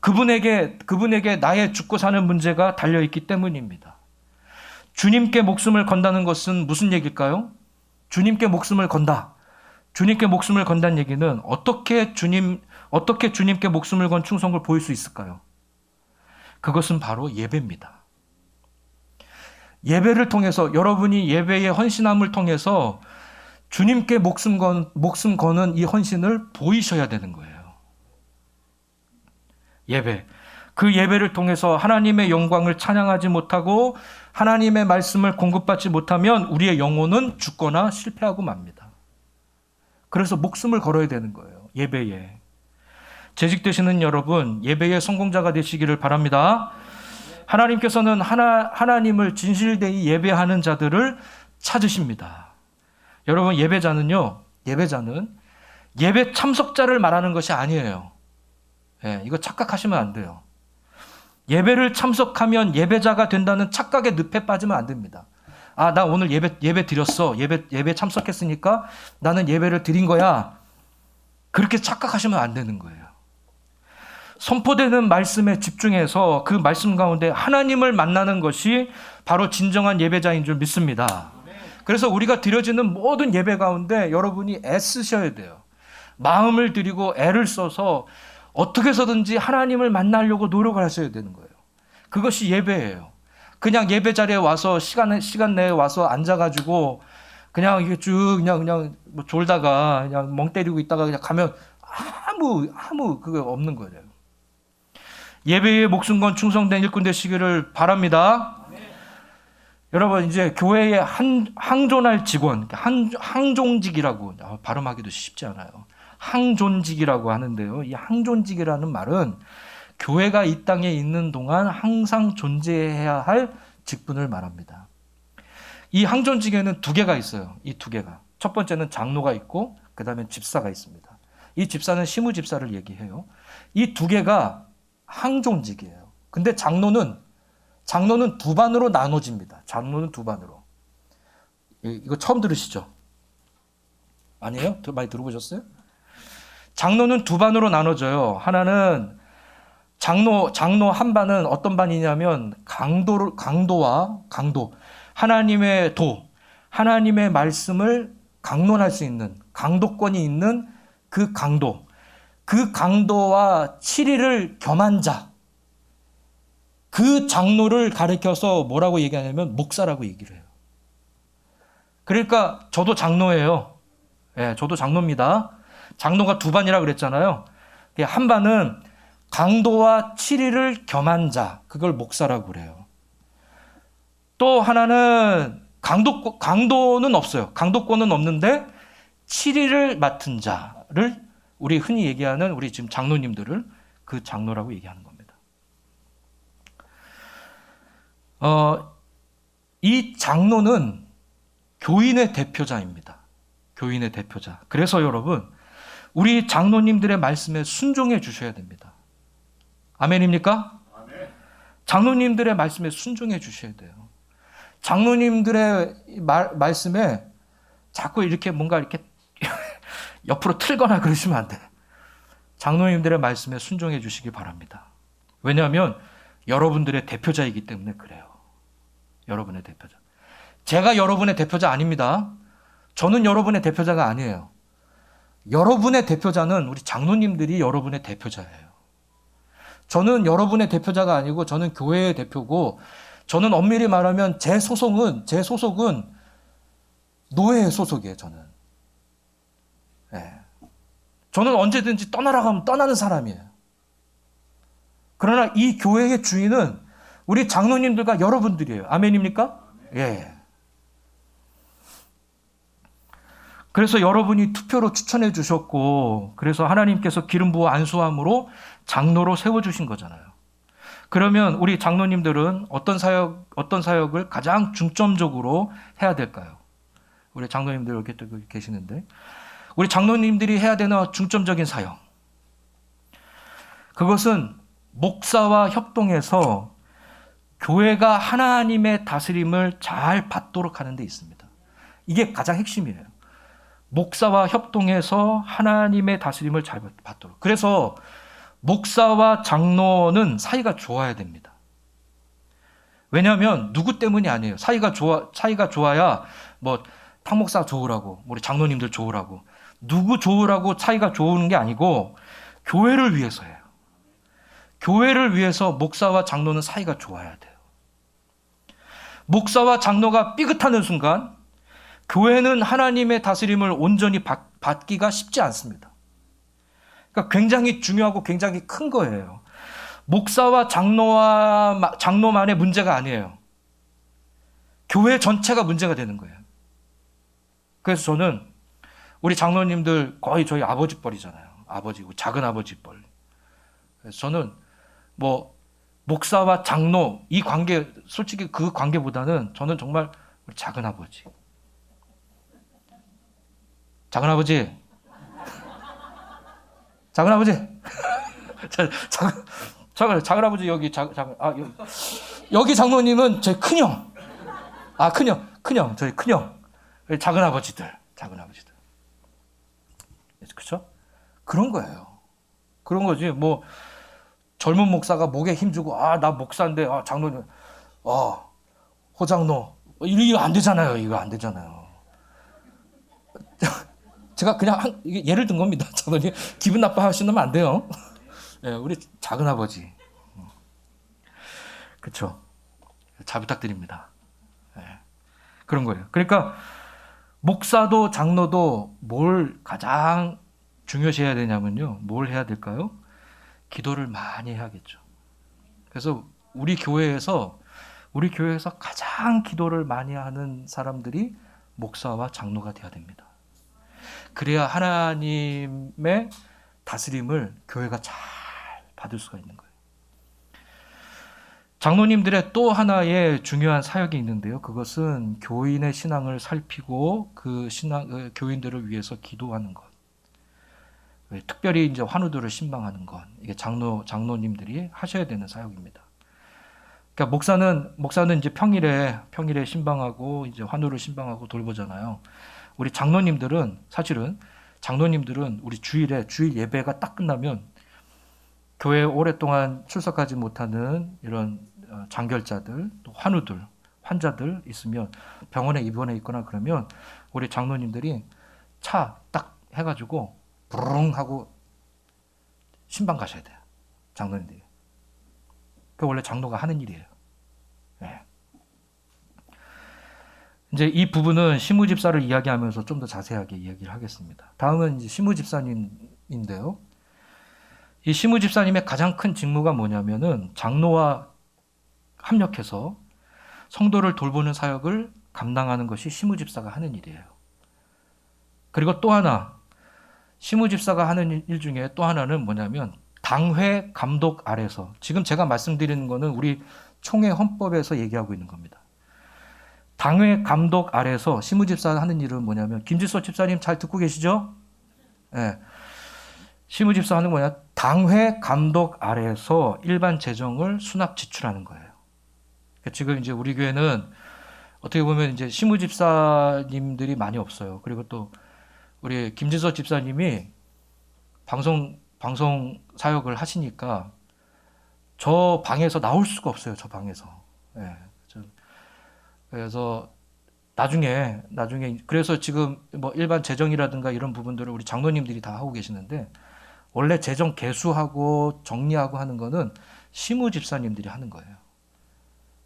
그분에게 나의 죽고 사는 문제가 달려있기 때문입니다. 주님께 목숨을 건다는 것은 무슨 얘기일까요? 주님께 목숨을 건다. 주님께 목숨을 건다는 얘기는 어떻게 주님께 목숨을 건 충성을 보일 수 있을까요? 그것은 바로 예배입니다. 예배를 통해서 여러분이 예배의 헌신함을 통해서 주님께 목숨 거는 이 헌신을 보이셔야 되는 거예요. 예배. 그 예배를 통해서 하나님의 영광을 찬양하지 못하고 하나님의 말씀을 공급받지 못하면 우리의 영혼은 죽거나 실패하고 맙니다. 그래서 목숨을 걸어야 되는 거예요. 예배에. 재직되시는 여러분, 예배의 성공자가 되시기를 바랍니다. 하나님께서는 하나님을 진실되이 예배하는 자들을 찾으십니다. 여러분, 예배자는 예배 참석자를 말하는 것이 아니에요. 이거 착각하시면 안 돼요. 예배를 참석하면 예배자가 된다는 착각의 늪에 빠지면 안 됩니다. 아, 나 오늘 예배 드렸어. 예배 참석했으니까 나는 예배를 드린 거야. 그렇게 착각하시면 안 되는 거예요. 선포되는 말씀에 집중해서 그 말씀 가운데 하나님을 만나는 것이 바로 진정한 예배자인 줄 믿습니다. 그래서 우리가 드려지는 모든 예배 가운데 여러분이 애쓰셔야 돼요. 마음을 들이고 애를 써서 어떻게 해서든지 하나님을 만나려고 노력을 하셔야 되는 거예요. 그것이 예배예요. 그냥 예배 자리에 와서 시간 내에 와서 앉아가지고 그냥 이게 쭉 그냥 뭐 졸다가 그냥 멍 때리고 있다가 그냥 가면 아무 그거 없는 거예요. 예배에 목숨 건 충성된 일꾼 되시기를 바랍니다. 여러분, 이제 교회의 항존할 직원, 항존직이라고 발음하기도 쉽지 않아요. 항존직이라고 하는데요. 이 항존직이라는 말은 교회가 이 땅에 있는 동안 항상 존재해야 할 직분을 말합니다. 이 항존직에는 두 개가 있어요. 이 두 개가. 첫 번째는 장로가 있고 그 다음에 집사가 있습니다. 이 집사는 시무 집사를 얘기해요. 이 두 개가 항존직이에요. 근데 장로는 두 반으로 나눠집니다. 장로는 두 반으로. 이거 처음 들으시죠? 아니에요? 많이 들어보셨어요? 장로는 두 반으로 나눠져요. 하나는 장로 한 반은 어떤 반이냐면 강도, 하나님의 말씀을 강론할 수 있는 강도권이 있는 그 강도와 치리를 겸한 자, 그 장로를 가리켜서 뭐라고 얘기하냐면 목사라고 얘기를 해요. 그러니까 저도 장로예요. 저도 장로입니다. 장로가 두 반이라 그랬잖아요. 한 반은 강도와 치리를 겸한 자, 그걸 목사라고 그래요. 또 하나는 강도는 없어요. 강도권은 없는데 치리를 맡은 자를 우리 흔히 얘기하는 우리 지금 장로님들을 그 장로라고 얘기하는 겁니다. 이 장로는 교인의 대표자입니다. 교인의 대표자. 그래서 여러분, 우리 장로님들의 말씀에 순종해 주셔야 됩니다. 아멘입니까? 아멘. 장로님들의 말씀에 순종해 주셔야 돼요. 장로님들의 말씀에 자꾸 이렇게 뭔가 이렇게 옆으로 틀거나 그러시면 안 돼요. 장로님들의 말씀에 순종해 주시기 바랍니다. 왜냐하면 여러분들의 대표자이기 때문에 그래요. 여러분의 대표자. 제가 여러분의 대표자 아닙니다. 저는 여러분의 대표자가 아니에요. 여러분의 대표자는 우리 장로님들이 여러분의 대표자예요. 저는 여러분의 대표자가 아니고 저는 교회의 대표고, 저는 엄밀히 말하면 제 소속은 노예의 소속이에요. 저는 언제든지 떠나라고 하면 떠나는 사람이에요. 그러나 이 교회의 주인은 우리 장로님들과 여러분들이에요. 아멘입니까? 예. 그래서 여러분이 투표로 추천해 주셨고, 그래서 하나님께서 기름 부어 안수함으로 장로로 세워주신 거잖아요. 그러면 우리 장로님들은 어떤 사역을 가장 중점적으로 해야 될까요? 우리 장로님들 이렇게 또 계시는데, 우리 장로님들이 해야 되는 중점적인 사역, 그것은 목사와 협동해서 교회가 하나님의 다스림을 잘 받도록 하는 데 있습니다. 이게 가장 핵심이에요. 목사와 협동해서 하나님의 다스림을 잘 받도록. 그래서 목사와 장로는 사이가 좋아야 됩니다. 왜냐하면 누구 때문이 아니에요. 사이가 좋아야 뭐 탕목사 좋으라고, 우리 장로님들 좋으라고, 누구 좋으라고 사이가 좋은 게 아니고 교회를 위해서예요. 교회를 위해서 목사와 장로는 사이가 좋아야 돼요. 목사와 장로가 삐끗하는 순간 교회는 하나님의 다스림을 온전히 받기가 쉽지 않습니다. 그러니까 굉장히 중요하고 굉장히 큰 거예요. 목사와 장로만의 문제가 아니에요. 교회 전체가 문제가 되는 거예요. 그래서 저는 우리 장로님들 거의 저희 아버지 뻘이잖아요. 아버지고 작은 아버지 뻘. 그래서 저는 뭐 목사와 장로 이 관계, 솔직히 그 관계보다는 저는 정말 작은 아버지. 작은 아버지. 작은 아버지. 작은 아버지 여기 여기 장로님은 저희 큰형. 큰형 저희 큰형. 작은 아버지들. 그렇죠? 그런 거예요. 그런 거지. 뭐 젊은 목사가 목에 힘주고 나 목사인데 장로님 호장로 이거 안 되잖아요. 이거 안 되잖아요. 제가 그냥 예를 든 겁니다. 장로님 기분 나빠하시면 안 돼요. 네, 우리 작은 아버지. 그렇죠. 잘 부탁드립니다. 네, 그런 거예요. 그러니까 목사도 장로도 뭘 가장 중요시해야 되냐면요. 뭘 해야 될까요? 기도를 많이 해야겠죠. 그래서 우리 교회에서 가장 기도를 많이 하는 사람들이 목사와 장로가 되어야 됩니다. 그래야 하나님의 다스림을 교회가 잘 받을 수가 있는 거예요. 장로님들의 또 하나의 중요한 사역이 있는데요. 그것은 교인의 신앙을 살피고 그 교인들을 위해서 기도하는 것. 특별히 이제 환우들을 신방하는 것. 이게 장로님들이 하셔야 되는 사역입니다. 그러니까 목사는 이제 평일에 신방하고 이제 환우를 신방하고 돌보잖아요. 우리 장로님들은 우리 주일 예배가 딱 끝나면 교회에 오랫동안 출석하지 못하는 이런 장결자들, 또 환자들 있으면 병원에 입원해 있거나 그러면 우리 장로님들이 차 딱 해가지고 부릉 하고 신방 가셔야 돼요. 장로님들이. 그게 원래 장로가 하는 일이에요. 네. 이제 이 부분은 시무집사를 이야기하면서 좀 더 자세하게 이야기를 하겠습니다. 다음은 이제 시무집사님인데요. 이 시무집사님의 가장 큰 직무가 뭐냐면은 장로와 합력해서 성도를 돌보는 사역을 감당하는 것이 시무집사가 하는 일이에요. 그리고 또 하나, 시무집사가 하는 일 중에 또 하나는 뭐냐면 당회 감독 아래서, 지금 제가 말씀드리는 거는 우리 총회 헌법에서 얘기하고 있는 겁니다. 당회 감독 아래서 시무집사 하는 일은 뭐냐면, 김지소 집사님 잘 듣고 계시죠? 네. 시무집사 하는 뭐냐? 당회 감독 아래에서 일반 재정을 수납 지출하는 거예요. 그러니까 지금 이제 우리 교회는 어떻게 보면 이제 시무집사님들이 많이 없어요. 그리고 또 우리 김진서 집사님이 방송 사역을 하시니까 저 방에서 나올 수가 없어요. 저 방에서. 네. 그래서 나중에 그래서 지금 뭐 일반 재정이라든가 이런 부분들을 우리 장로님들이 다 하고 계시는데, 원래 재정 개수하고 정리하고 하는 거는 시무집사님들이 하는 거예요.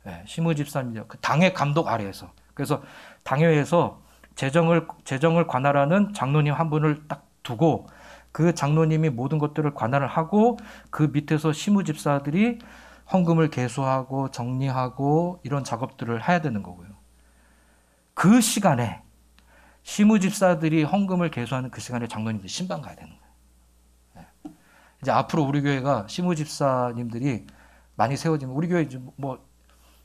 네, 시무집사님, 그 당회 감독 아래에서. 그래서 당회에서 재정을 관할하는 장로님 한 분을 딱 두고 그 장로님이 모든 것들을 관할을 하고 그 밑에서 시무집사들이 헌금을 개수하고 정리하고 이런 작업들을 해야 되는 거고요. 그 시간에 시무집사들이 헌금을 개수하는 그 시간에 장로님들이 신방 가야 되는 거예요. 네. 이제 앞으로 우리 교회가 시무집사님들이 많이 세워지면, 우리 교회 이제 뭐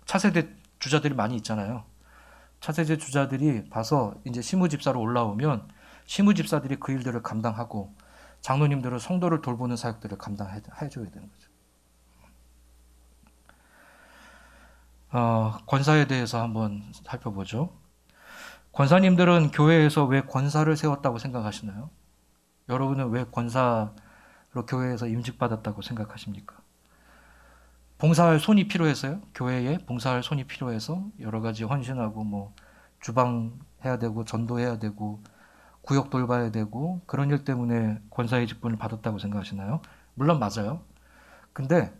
차세대 주자들이 많이 있잖아요. 차세대 주자들이 봐서 이제 시무집사로 올라오면 시무집사들이 그 일들을 감당하고 장로님들은 성도를 돌보는 사역들을 감당해줘야 되는 거죠. 권사에 대해서 한번 살펴보죠. 권사님들은 교회에서 왜 권사를 세웠다고 생각하시나요? 여러분은 왜 권사로 교회에서 임직받았다고 생각하십니까? 봉사할 손이 필요해서요? 교회에 봉사할 손이 필요해서 여러 가지 헌신하고 뭐 주방해야 되고 전도해야 되고 구역 돌봐야 되고 그런 일 때문에 권사의 직분을 받았다고 생각하시나요? 물론 맞아요. 근데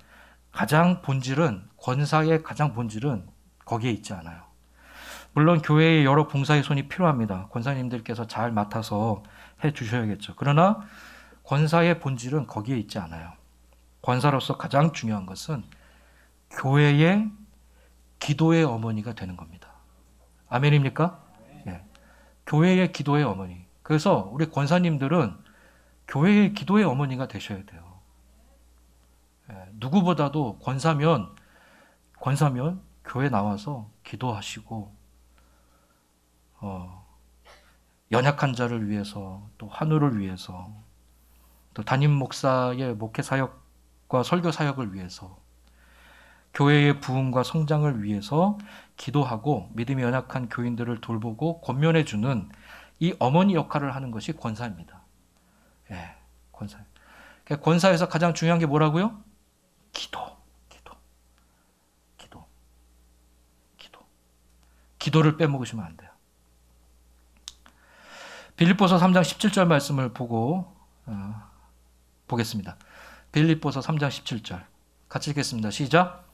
권사의 가장 본질은 거기에 있지 않아요. 물론 교회에 여러 봉사의 손이 필요합니다. 권사님들께서 잘 맡아서 해 주셔야겠죠. 그러나 권사의 본질은 거기에 있지 않아요. 권사로서 가장 중요한 것은 교회의 기도의 어머니가 되는 겁니다. 아멘입니까? 네. 교회의 기도의 어머니. 그래서 우리 권사님들은 교회의 기도의 어머니가 되셔야 돼요. 누구보다도 권사면 교회 나와서 기도하시고 연약한 자를 위해서, 또 환우를 위해서, 또 담임 목사의 목회 사역과 설교 사역을 위해서, 교회의 부흥과 성장을 위해서 기도하고 믿음이 연약한 교인들을 돌보고 권면해주는 이 어머니 역할을 하는 것이 권사입니다. 권사. 권사에서 가장 중요한 게 뭐라고요? 기도를 빼먹으시면 안 돼요. 빌립보서 3장 17절 말씀을 보겠습니다. 빌립보서 3장 17절 같이 읽겠습니다. 시작.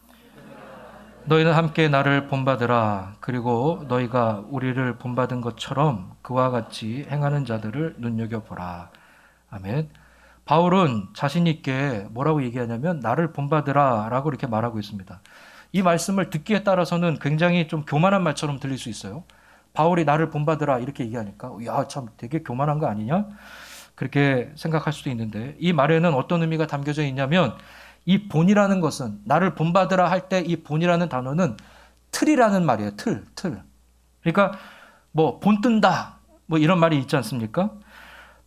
너희는 함께 나를 본받으라. 그리고 너희가 우리를 본받은 것처럼 그와 같이 행하는 자들을 눈여겨보라. 아멘. 바울은 자신 있게 뭐라고 얘기하냐면 나를 본받으라 라고 이렇게 말하고 있습니다. 이 말씀을 듣기에 따라서는 굉장히 좀 교만한 말처럼 들릴 수 있어요. 바울이 나를 본받으라 이렇게 얘기하니까 야, 참 되게 교만한 거 아니냐? 그렇게 생각할 수도 있는데 이 말에는 어떤 의미가 담겨져 있냐면 이 본이라는 것은 나를 본받으라 할 때 이 본이라는 단어는 틀이라는 말이에요. 틀. 그러니까 뭐 본뜬다 뭐 이런 말이 있지 않습니까?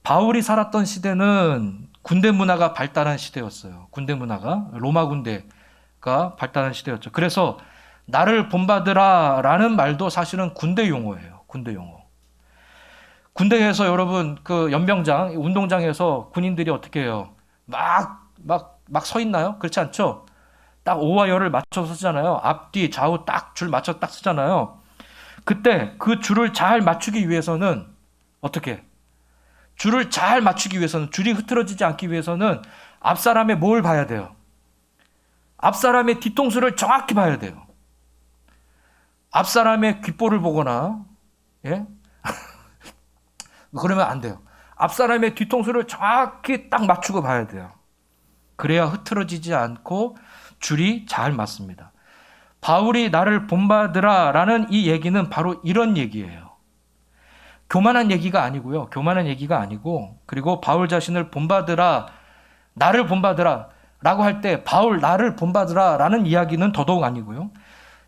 바울이 살았던 시대는 군대 문화가 발달한 시대였어요. 군대 문화가 로마 군대가 발달한 시대였죠. 그래서 나를 본받으라 라는 말도 사실은 군대 용어예요. 군대 용어. 군대에서 여러분 그 연병장, 운동장에서 군인들이 어떻게 해요? 막 서 있나요? 그렇지 않죠? 딱 오와 열을 맞춰서 쓰잖아요. 앞뒤 좌우 딱 줄 맞춰 딱 쓰잖아요. 그때 그 줄을 잘 맞추기 위해서는 어떻게? 줄을 잘 맞추기 위해서는 줄이 흐트러지지 않기 위해서는 앞 사람의 뭘 봐야 돼요? 앞 사람의 뒤통수를 정확히 봐야 돼요. 앞 사람의 귓볼을 보거나 그러면 안 돼요. 앞 사람의 뒤통수를 정확히 딱 맞추고 봐야 돼요. 그래야 흐트러지지 않고 줄이 잘 맞습니다. 바울이 나를 본받으라 라는 이 얘기는 바로 이런 얘기예요. 교만한 얘기가 아니고요. 교만한 얘기가 아니고, 그리고 바울 자신을 본받으라, 나를 본받으라 라고 할 때 바울 나를 본받으라 라는 이야기는 더더욱 아니고요.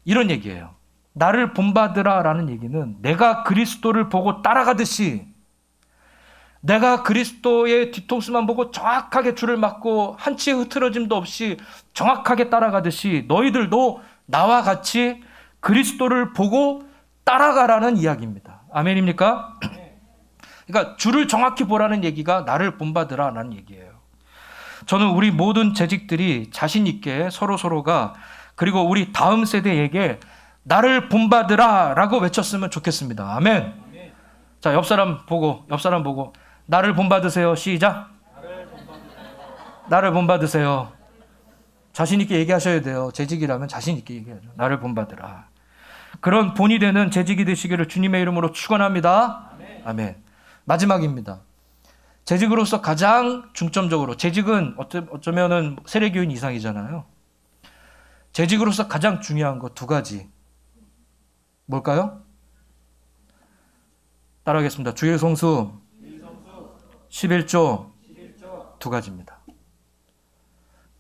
이런 얘기예요. 나를 본받으라 라는 얘기는 내가 그리스도를 보고 따라가듯이, 내가 그리스도의 뒤통수만 보고 정확하게 줄을 맞고 한치의 흐트러짐도 없이 정확하게 따라가듯이 너희들도 나와 같이 그리스도를 보고 따라가라는 이야기입니다. 아멘입니까? 그러니까 줄을 정확히 보라는 얘기가 나를 본받으라 라는 얘기예요. 저는 우리 모든 재직들이 자신 있게 서로가 그리고 우리 다음 세대에게 나를 본받으라 라고 외쳤으면 좋겠습니다. 아멘. 자, 옆 사람 보고 나를 본받으세요. 시작. 나를 본받으세요. 자신 있게 얘기하셔야 돼요. 재직이라면 자신 있게 얘기하죠. 나를 본받으라. 그런 본이 되는 재직이 되시기를 주님의 이름으로 축원합니다. 아멘. 마지막입니다. 재직으로서 가장 중점적으로, 재직은 어쩌면은 세례교인 이상이잖아요. 재직으로서 가장 중요한 거 두 가지. 뭘까요? 따라하겠습니다. 주일 성수 11조 두 가지입니다.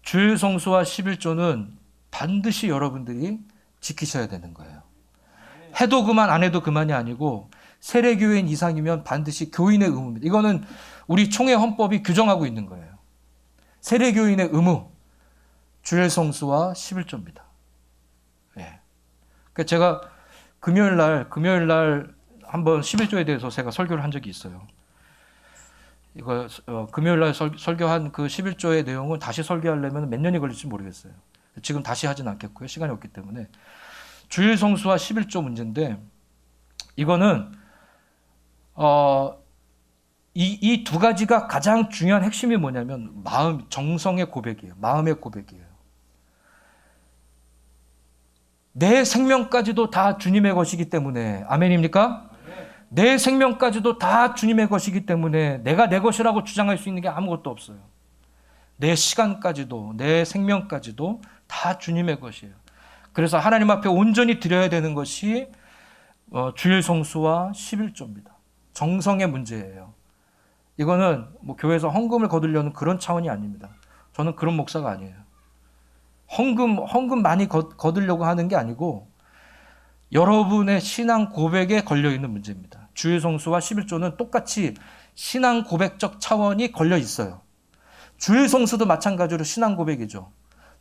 주일 성수와 11조는 반드시 여러분들이 지키셔야 되는 거예요. 해도 그만 안 해도 그만이 아니고 세례교인 이상이면 반드시 교인의 의무입니다. 이거는 우리 총회 헌법이 규정하고 있는 거예요. 세례교인의 의무, 주일 성수와 11조입니다. 네. 그러니까 제가 금요일 날 한번 11조에 대해서 제가 설교를 한 적이 있어요. 이거 금요일 날 설교한 그 11조의 내용은 다시 설교하려면 몇 년이 걸릴지 모르겠어요. 지금 다시 하진 않겠고요. 시간이 없기 때문에. 주일 성수와 11조 문제인데 이거는 이 두 가지가 가장 중요한 핵심이 뭐냐면 정성의 고백이에요. 마음의 고백이에요. 내 생명까지도 다 주님의 것이기 때문에, 아멘입니까? 내 생명까지도 다 주님의 것이기 때문에 내가 내 것이라고 주장할 수 있는 게 아무것도 없어요. 내 시간까지도, 내 생명까지도 다 주님의 것이에요. 그래서 하나님 앞에 온전히 드려야 되는 것이 주일 성수와 11조입니다. 정성의 문제예요. 이거는 뭐 교회에서 헌금을 거두려는 그런 차원이 아닙니다. 저는 그런 목사가 아니에요. 헌금 많이 거두려고 하는 게 아니고 여러분의 신앙 고백에 걸려 있는 문제입니다. 주일 성수와 11조는 똑같이 신앙 고백적 차원이 걸려 있어요. 주일 성수도 마찬가지로 신앙 고백이죠.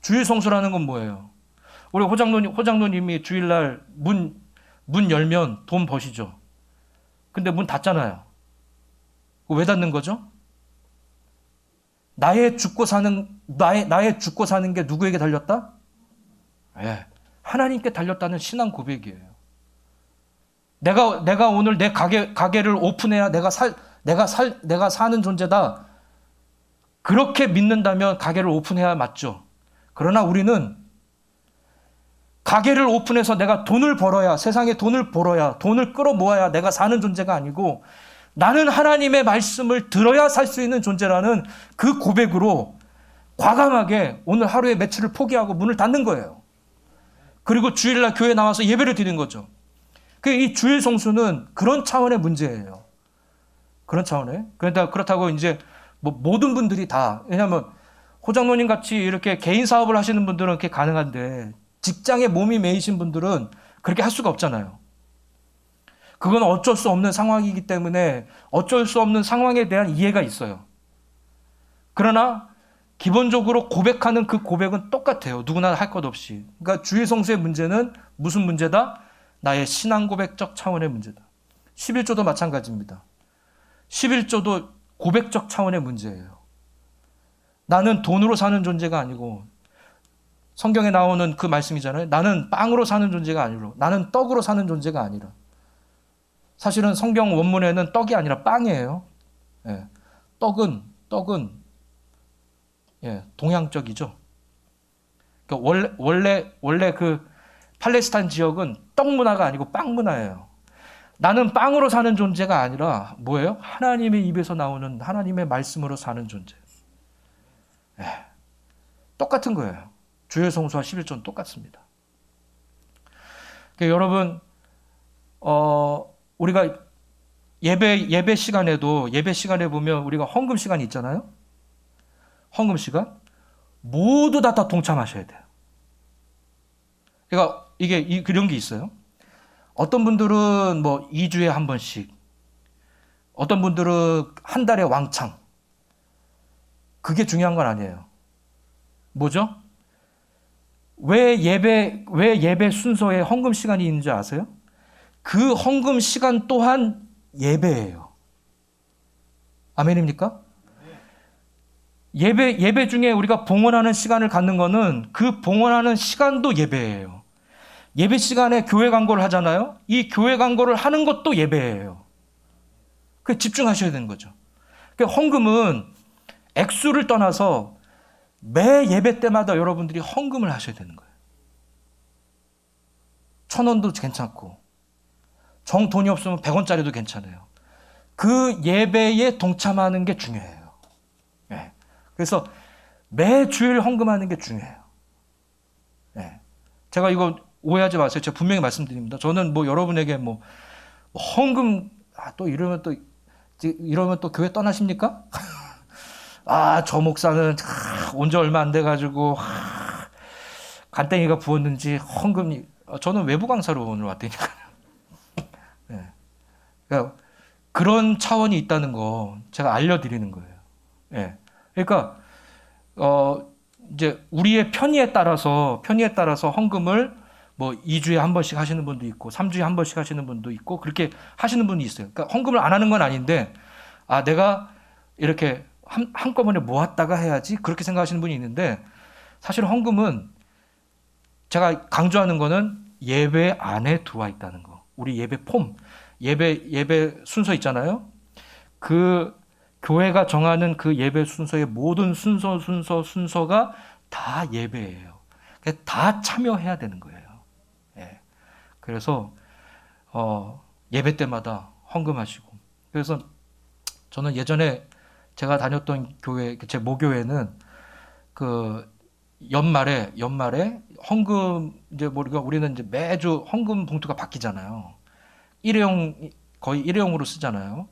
주일 성수라는 건 뭐예요? 우리 호장로님이 주일날 문 열면 돈 버시죠. 근데 문 닫잖아요. 왜 닫는 거죠? 나의 죽고 사는 게 누구에게 달렸다? 예, 하나님께 달렸다는 신앙 고백이에요. 내가 오늘 내 가게를 오픈해야 내가 사는 존재다. 그렇게 믿는다면 가게를 오픈해야 맞죠. 그러나 우리는 가게를 오픈해서 내가 돈을 벌어야, 세상에 돈을 벌어야, 돈을 끌어모아야 내가 사는 존재가 아니고 나는 하나님의 말씀을 들어야 살 수 있는 존재라는 그 고백으로 과감하게 오늘 하루의 매출을 포기하고 문을 닫는 거예요. 그리고 주일날 교회에 나와서 예배를 드리는 거죠. 이 주일 성수는 그런 차원의 문제예요. 그런 차원에. 그렇다고 이제 뭐 모든 분들이 다, 왜냐하면 호장로님 같이 이렇게 개인 사업을 하시는 분들은 그렇게 가능한데 직장에 몸이 매이신 분들은 그렇게 할 수가 없잖아요. 그건 어쩔 수 없는 상황이기 때문에 어쩔 수 없는 상황에 대한 이해가 있어요. 그러나 기본적으로 고백하는 그 고백은 똑같아요. 누구나 할 것 없이. 그러니까 주일 성수의 문제는 무슨 문제다? 나의 신앙 고백적 차원의 문제다. 11조도 마찬가지입니다. 11조도 고백적 차원의 문제예요. 나는 돈으로 사는 존재가 아니고 성경에 나오는 그 말씀이잖아요. 나는 빵으로 사는 존재가 아니라 나는 떡으로 사는 존재가 아니라. 사실은 성경 원문에는 떡이 아니라 빵이에요. 예. 떡은 예, 동양적이죠. 그러니까 원래 그 팔레스타인 지역은 떡 문화가 아니고 빵 문화예요. 나는 빵으로 사는 존재가 아니라 뭐예요? 하나님의 입에서 나오는 하나님의 말씀으로 사는 존재. 예. 똑같은 거예요. 주일 성수와 11조는 똑같습니다. 그러니까 여러분, 우리가 예배 시간에 보면 우리가 헌금 시간이 있잖아요. 헌금 시간 모두 다 동참하셔야 돼요. 그러니까 이게 그런 게 있어요. 어떤 분들은 뭐 2주에 한 번씩, 어떤 분들은 한 달에 왕창. 그게 중요한 건 아니에요. 뭐죠? 왜 예배 순서에 헌금 시간이 있는지 아세요? 그 헌금 시간 또한 예배예요. 아멘입니까? 예배 중에 우리가 봉헌하는 시간을 갖는 거는 그 봉헌하는 시간도 예배예요. 예배 시간에 교회 광고를 하잖아요. 이 교회 광고를 하는 것도 예배예요. 그 집중하셔야 되는 거죠. 그러니까 헌금은 액수를 떠나서 매 예배 때마다 여러분들이 헌금을 하셔야 되는 거예요. 1,000원도 괜찮고 정 돈이 없으면 100원짜리도 괜찮아요. 그 예배에 동참하는 게 중요해요. 네. 그래서 매 주일 헌금하는 게 중요해요. 네. 제가 이거 오해하지 마세요. 제가 분명히 말씀드립니다. 저는 뭐 여러분에게 뭐 헌금 또 이러면 또 교회 떠나십니까? 저 목사는 온 지 얼마 안 돼가지고 간땡이가 부었는지 헌금이. 저는 외부 강사로 오늘 왔다니까요. 네. 그러니까 그런 차원이 있다는 거 제가 알려드리는 거예요. 네. 그러니까 이제 우리의 편의에 따라서 헌금을 뭐 2주에 한 번씩 하시는 분도 있고 3주에 한 번씩 하시는 분도 있고 그렇게 하시는 분이 있어요. 그러니까 헌금을 안 하는 건 아닌데 내가 이렇게 한꺼번에 모았다가 해야지 그렇게 생각하시는 분이 있는데 사실 헌금은 제가 강조하는 거는 예배 안에 들어와 있다는 거. 우리 예배 예배 순서 있잖아요. 그 교회가 정하는 그 예배 순서의 모든 순서가 다 예배예요. 다 참여해야 되는 거예요. 예. 그래서 예배 때마다 헌금하시고. 그래서 저는 예전에 제가 다녔던 교회, 제 모교회는 그 연말에 헌금 이제 우리는 이제 매주 헌금 봉투가 바뀌잖아요. 거의 일회용으로 쓰잖아요.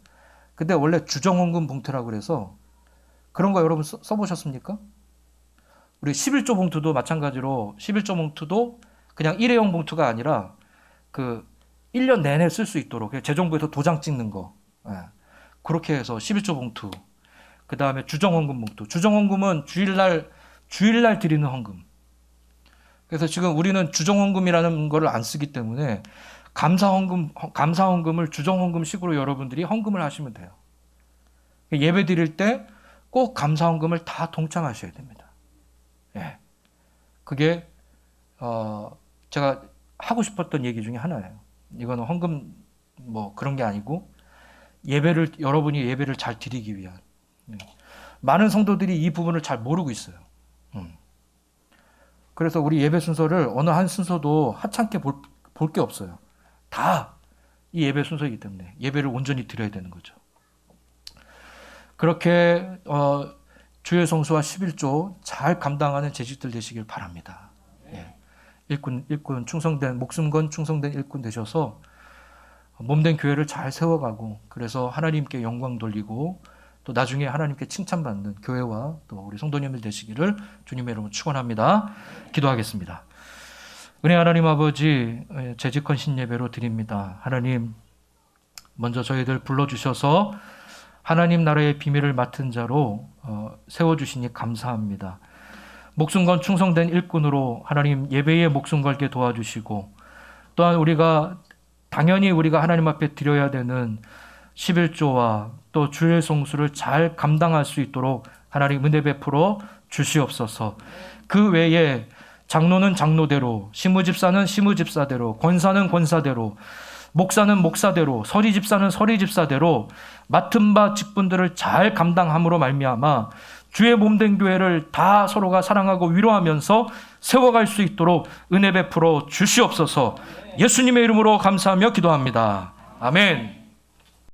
근데 원래 주정헌금 봉투라고 그래서 그런 거 여러분 써보셨습니까? 우리 11조 봉투도 마찬가지로 11조 봉투도 그냥 일회용 봉투가 아니라 그 1년 내내 쓸 수 있도록 재정부에서 도장 찍는 거, 예. 그렇게 해서 11조 봉투, 그 다음에 주정헌금 봉투. 주정헌금은 주일날 드리는 헌금. 그래서 지금 우리는 주정헌금이라는 거를 안 쓰기 때문에 감사헌금을 주정헌금식으로 여러분들이 헌금을 하시면 돼요. 예배 드릴 때 꼭 감사헌금을 다 동참하셔야 됩니다. 예. 그게 제가 하고 싶었던 얘기 중에 하나예요. 이거는 헌금 뭐 그런 게 아니고 여러분이 예배를 잘 드리기 위한. 예. 많은 성도들이 이 부분을 잘 모르고 있어요. 그래서 우리 예배 순서를 어느 한 순서도 하찮게 볼 게 없어요. 다 이 예배 순서이기 때문에 예배를 온전히 드려야 되는 거죠. 그렇게 주의 성수와 11조 잘 감당하는 재직들 되시길 바랍니다. 예. 일꾼 충성된, 목숨 건 충성된 일꾼 되셔서 몸된 교회를 잘 세워가고, 그래서 하나님께 영광 돌리고 또 나중에 하나님께 칭찬받는 교회와 또 우리 성도님들 되시기를 주님의 이름으로 축원합니다. 기도하겠습니다. 은혜 하나님 아버지, 재직 헌신 예배로 드립니다. 하나님, 먼저 저희들 불러주셔서 하나님 나라의 비밀을 맡은 자로 세워주시니 감사합니다. 목숨 건 충성된 일꾼으로 하나님 예배에 목숨 걸게 도와주시고, 또한 당연히 우리가 하나님 앞에 드려야 되는 11조와 또 주의 성수를 잘 감당할 수 있도록 하나님 은혜 베풀어 주시옵소서. 그 외에 장로는 장로대로, 시무집사는 시무집사대로, 권사는 권사대로, 목사는 목사대로, 서리집사는 서리집사대로 맡은 바 직분들을 잘 감당함으로 말미암아 주의 몸된 교회를 다 서로가 사랑하고 위로하면서 세워갈 수 있도록 은혜 베풀어 주시옵소서. 예수님의 이름으로 감사하며 기도합니다. 아멘.